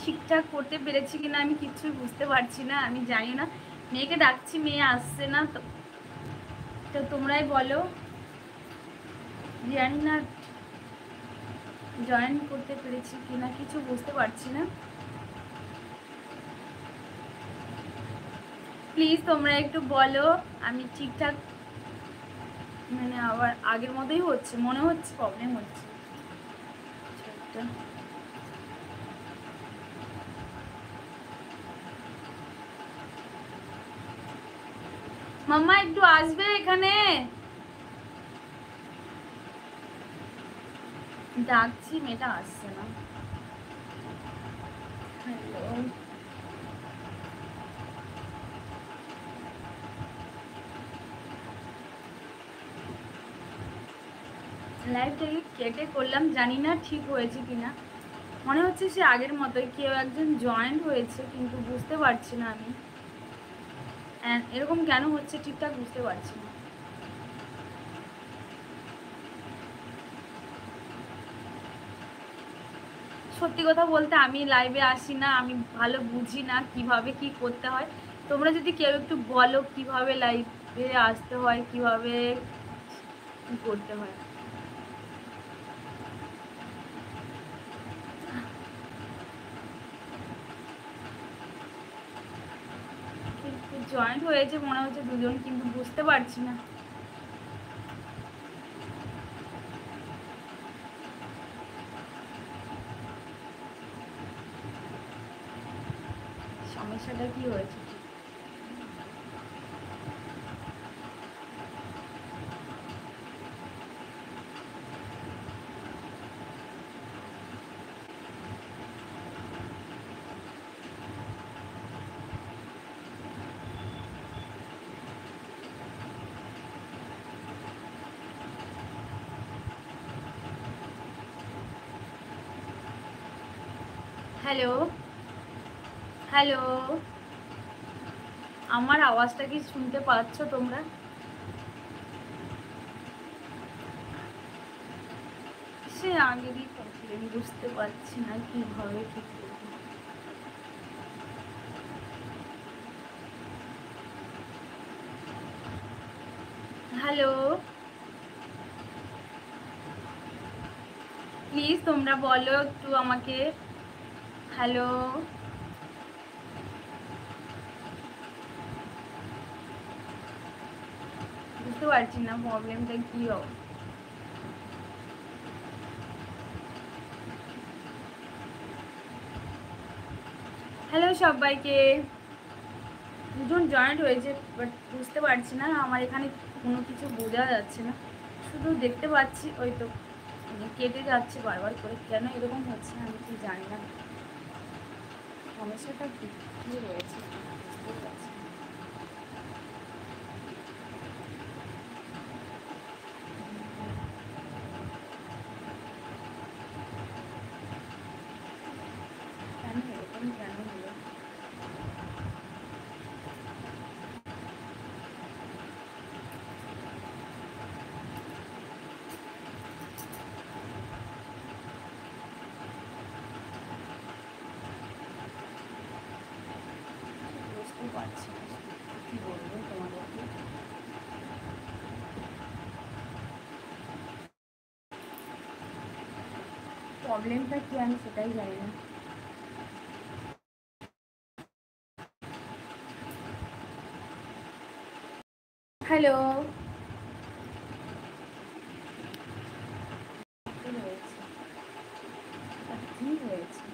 ঠিকঠাক করতে পেরেছি কিনা আমি কিছুই বুঝতে পারছি না, আমি জানি না। মেয়েকে ডাকছি, মেয়ে আসছে না, তো তোমরাই বলো। জানি না জয়েন করতে পেরেছি কিনা, কিছু বুঝতে পারছি না। প্লিজ তোমরা একটু বলো। আমি ঠিকঠাক মানে আবার আগের মতোই হচ্ছে মনে হচ্ছে, প্রবলেম হচ্ছে। মাম্মা একটু আসবে এখানে, ডাকছি, মেয়েটা আসছে না। হ্যালো, লাইভটাকে কেটে করলাম, জানি না ঠিক হয়েছে কিনা। মনে হচ্ছে সে আগের মতোই কেউ একজন জয়েন্ট হয়েছে, কিন্তু বুঝতে পারছি না আমি এরকম কেন হচ্ছে, ঠিকঠাক বুঝতে পারছি না। সত্যি কথা বলতে আমি লাইভে আসি না, আমি ভালো বুঝি না কিভাবে কি করতে হয়। তোমরা যদি কেউ একটু বলো কিভাবে লাইভে আসতে হয়, কিভাবে কি করতে হয়। জয়েন্ট হয়েছে মনে হচ্ছে দুজন, কিন্তু বুঝতে পারছি না। সমস্যাটা কি হয়েছে? হ্যালো হ্যালো, আমার আওয়াজটা কি শুনতে পাচ্ছ তোমরা? সে আগেরই প্রবলেম, বুঝতে পারছি না কিভাবে কি করবো। হ্যালো, প্লিজ তোমরা বলো একটু আমাকে। হ্যালো, বুঝতে পারছি না প্রবলেমটা কি হবে। হ্যালো সবাইকে, দুজন জয়েন্ট হয়েছে, বাট বুঝতে পারছি না, আমার এখানে কোনো কিছু বোঝা যাচ্ছে না। শুধু দেখতে পাচ্ছি ওই তো কেটে যাচ্ছে বারবার করে, কেন এরকম হচ্ছে আমি কি জানি না। সমস্যাটা কি রয়েছে বুঝতে পারছি না। কেন এরকম কেন হলো? বুঝতে পারছি না কি বলবো তোমাদেরকে। প্রবলেমটা কি আমি সেটাই জানি না। হ্যালো, কি হয়েছে?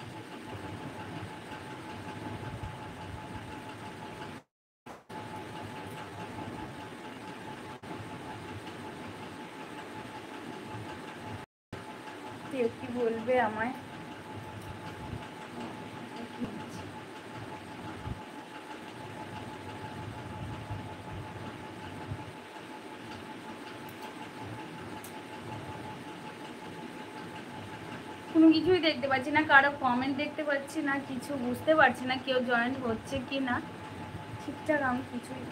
কেউ কি বলবে আমায়? কোনো কিছুই দেখতে পাচ্ছি না, কারো কমেন্ট দেখতে পাচ্ছি না, কিছু বুঝতে পারছি না কেউ জয়েন হচ্ছে কি না। ঠিকঠাক আমি কিছুই